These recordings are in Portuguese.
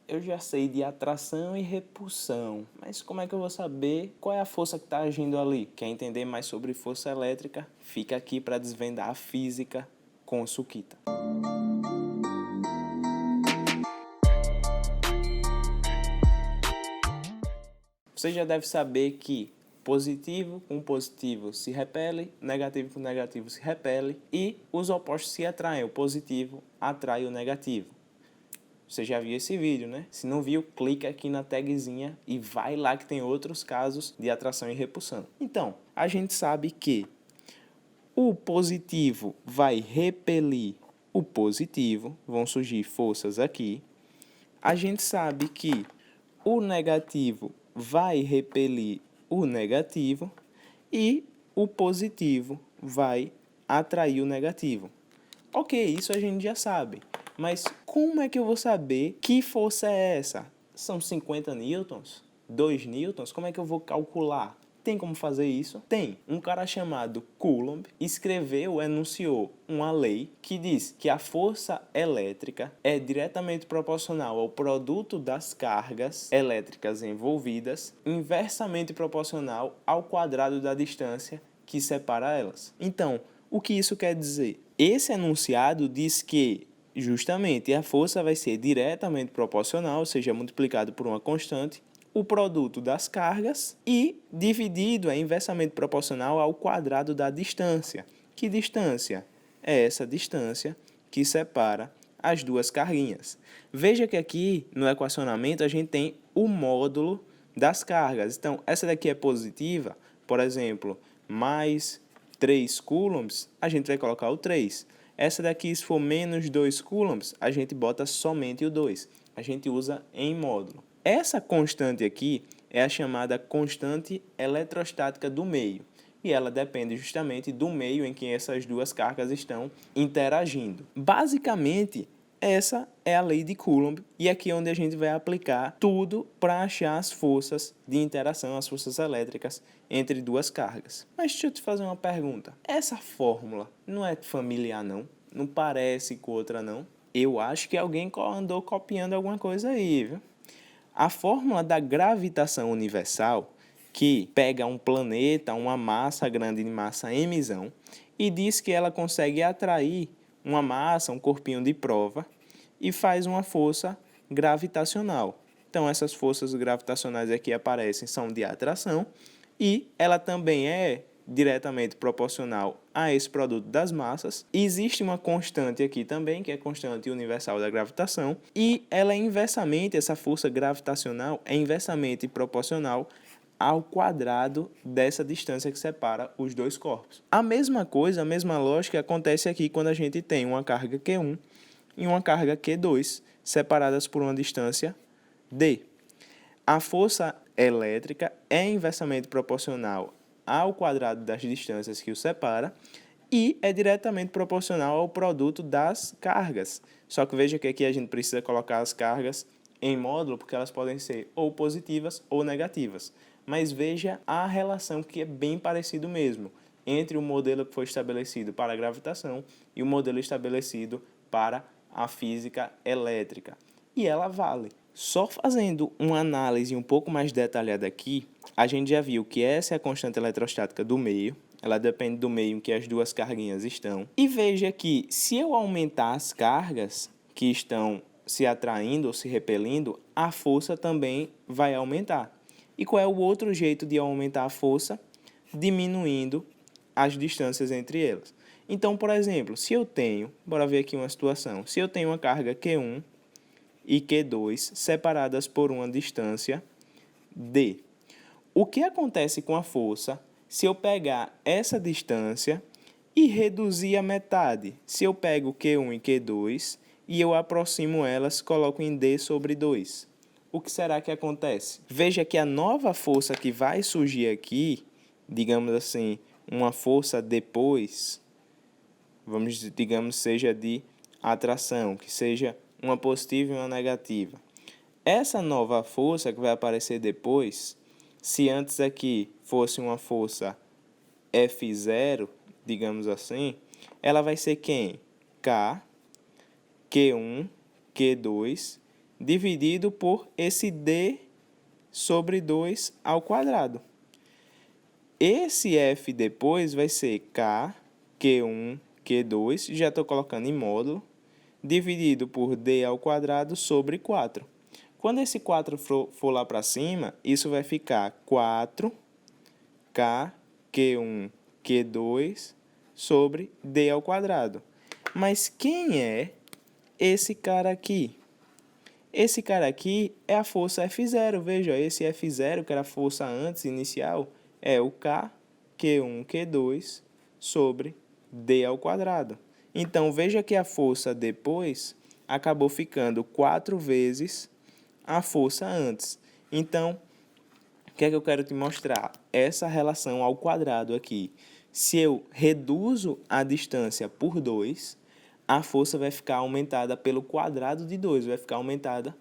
eu já sei de atração e repulsão, mas como é que eu vou saber qual é a força que está agindo ali? Quer entender mais sobre força elétrica? Fica aqui para desvendar a física com o Suquita. Você já deve saber que positivo com positivo se repele, negativo com negativo se repele e os opostos se atraem. O positivo atrai o negativo. Você já viu esse vídeo, né? Se não viu, clica aqui na tagzinha e vai lá que tem outros casos de atração e repulsão. Então, a gente sabe que o positivo vai repelir o positivo, vão surgir forças aqui. A gente sabe que o negativo vai repelir o negativo e o positivo vai atrair o negativo. Ok, isso a gente já sabe. Mas como é que eu vou saber que força é essa? São 50 newtons? 2 newtons? Como é que eu vou calcular? Tem como fazer isso? Tem. Um cara chamado Coulomb enunciou uma lei que diz que a força elétrica é diretamente proporcional ao produto das cargas elétricas envolvidas, inversamente proporcional ao quadrado da distância que separa elas. Então, o que isso quer dizer? Esse enunciado diz que justamente a força vai ser diretamente proporcional, ou seja, multiplicado por uma constante, o produto das cargas e dividido é inversamente proporcional ao quadrado da distância. Que distância? É essa distância que separa as duas carguinhas. Veja que aqui no equacionamento a gente tem o módulo das cargas. Então, essa daqui é positiva, por exemplo, mais 3 coulombs, a gente vai colocar o 3. Essa daqui, se for menos 2 coulombs, a gente bota somente o 2. A gente usa em módulo. Essa constante aqui é a chamada constante eletrostática do meio. E ela depende justamente do meio em que essas duas cargas estão interagindo. Basicamente, essa é a lei de Coulomb e aqui é onde a gente vai aplicar tudo para achar as forças de interação, as forças elétricas entre duas cargas. Mas deixa eu te fazer uma pergunta. Essa fórmula não é familiar não? Não parece com outra não? Eu acho que alguém andou copiando alguma coisa aí, viu? A fórmula da gravitação universal, que pega um planeta, uma massa grande de massa emissão, e diz que ela consegue atrair uma massa, um corpinho de prova, e faz uma força gravitacional. Então, essas forças gravitacionais aqui aparecem são de atração, e ela também é diretamente proporcional a esse produto das massas. Existe uma constante aqui também, que é a constante universal da gravitação, e ela é inversamente, essa força gravitacional é inversamente proporcional ao quadrado dessa distância que separa os dois corpos. A mesma coisa, a mesma lógica acontece aqui quando a gente tem uma carga Q1 e uma carga Q2 separadas por uma distância D. A força elétrica é inversamente proporcional ao quadrado das distâncias que o separa e é diretamente proporcional ao produto das cargas. Só que veja que aqui a gente precisa colocar as cargas em módulo, porque elas podem ser ou positivas ou negativas. Mas veja a relação que é bem parecido mesmo entre o modelo que foi estabelecido para a gravitação e o modelo estabelecido para a física elétrica. E ela vale. Só fazendo uma análise um pouco mais detalhada aqui, a gente já viu que essa é a constante eletrostática do meio, ela depende do meio em que as duas carguinhas estão. E veja que se eu aumentar as cargas que estão se atraindo ou se repelindo, a força também vai aumentar. E qual é o outro jeito de aumentar a força? Diminuindo as distâncias entre elas. Então, por exemplo, se eu tenho, bora ver aqui uma situação, se eu tenho uma carga Q1 e Q2 separadas por uma distância D. O que acontece com a força se eu pegar essa distância e reduzir a metade? Se eu pego Q1 e Q2 e eu aproximo elas, coloco em D sobre 2. O que será que acontece? Veja que a nova força que vai surgir aqui, digamos assim, uma força depois, digamos, seja de atração, que seja uma positiva e uma negativa. Essa nova força que vai aparecer depois, se antes aqui fosse uma força F0, digamos assim, ela vai ser quem? K, Q1, Q2 dividido por esse D sobre 2 ao quadrado. Esse F depois vai ser K, Q1, Q2, já estou colocando em módulo, dividido por D ao quadrado sobre 4. Quando esse 4 for lá para cima, isso vai ficar 4K, Q1, Q2 sobre D ao quadrado. Mas quem é esse cara aqui? Esse cara aqui é a força F0. Veja, esse F0, que era a força antes inicial, é o K, Q1, Q2 sobre D ao quadrado. Então, veja que a força depois acabou ficando 4 vezes a força antes. Então, o que é que eu quero te mostrar? Essa relação ao quadrado aqui. Se eu reduzo a distância por 2, a força vai ficar aumentada pelo quadrado de 2, vai ficar aumentada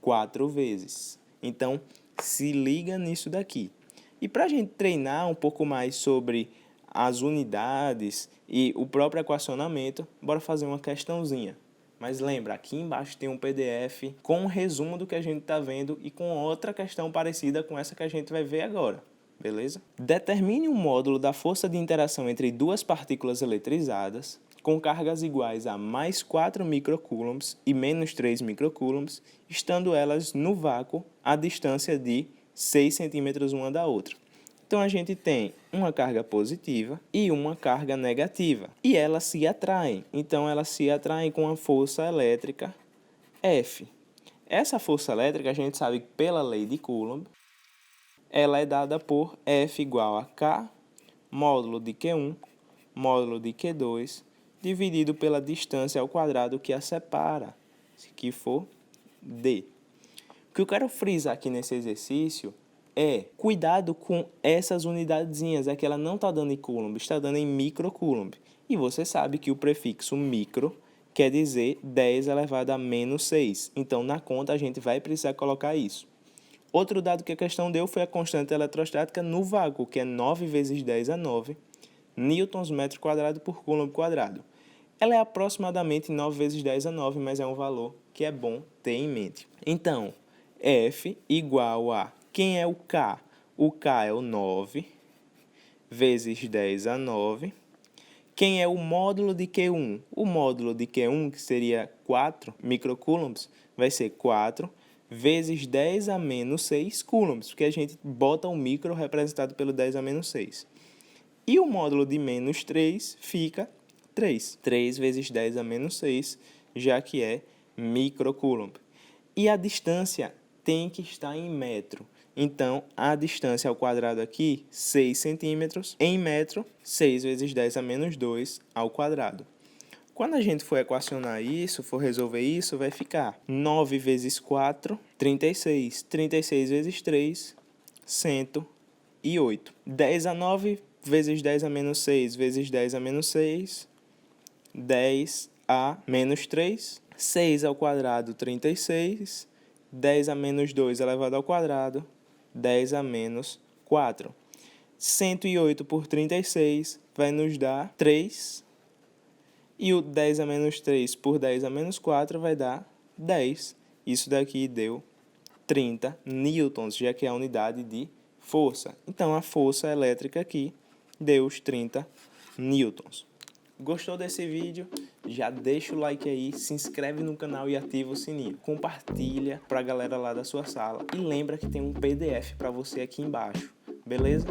4 vezes. Então, se liga nisso daqui. E para a gente treinar um pouco mais sobre as unidades e o próprio equacionamento, bora fazer uma questãozinha. Mas lembra, aqui embaixo tem um PDF com um resumo do que a gente está vendo e com outra questão parecida com essa que a gente vai ver agora. Beleza? Determine um módulo da força de interação entre duas partículas eletrizadas com cargas iguais a mais 4 microcoulombs e menos 3 microcoulombs, estando elas no vácuo a distância de 6 centímetros uma da outra. Então, a gente tem uma carga positiva e uma carga negativa. E elas se atraem. Então, elas se atraem com a força elétrica F. Essa força elétrica, a gente sabe que pela lei de Coulomb, ela é dada por F igual a K, módulo de Q1, módulo de Q2, dividido pela distância ao quadrado que a separa, que for D. O que eu quero frisar aqui nesse exercício é cuidado com essas unidadezinhas, é que ela não está dando em Coulomb, está dando em microcoulomb. E você sabe que o prefixo micro quer dizer 10 elevado a menos 6. Então, na conta, a gente vai precisar colocar isso. Outro dado que a questão deu foi a constante eletrostática no vácuo, que é 9 vezes 10 a 9 newtons metro quadrado por coulomb quadrado. Ela é aproximadamente 9 vezes 10 a 9, mas é um valor que é bom ter em mente. Então, F igual a... Quem é o K? O K é o 9 vezes 10 a 9. Quem é o módulo de Q1? O módulo de Q1, que seria 4 microcoulombs, vai ser 4 vezes 10 a menos 6 coulombs, porque a gente bota o micro representado pelo 10 a menos 6. E o módulo de menos 3 fica 3. 3 vezes 10 a menos 6, já que é microcoulomb. E a distância tem que estar em metro. Então, a distância ao quadrado aqui, 6 centímetros, em metro, 6 vezes 10 a menos 2 ao quadrado. Quando a gente for equacionar isso, for resolver isso, vai ficar 9 vezes 4, 36. 36 vezes 3, 108. 10 a 9 vezes 10 a menos 6 vezes 10 a menos 6, 10 a menos 3. 6 ao quadrado, 36. 10 a menos 2 elevado ao quadrado, 10 a menos 4. 108 por 36 vai nos dar 3. E o 10 a menos 3 por 10 a menos 4 vai dar 10. Isso daqui deu 30 newtons, já que é a unidade de força. Então, a força elétrica aqui deu os 30 newtons. Gostou desse vídeo? Já deixa o like aí, se inscreve no canal e ativa o sininho. Compartilha para a galera lá da sua sala. E lembra que tem um PDF para você aqui embaixo. Beleza?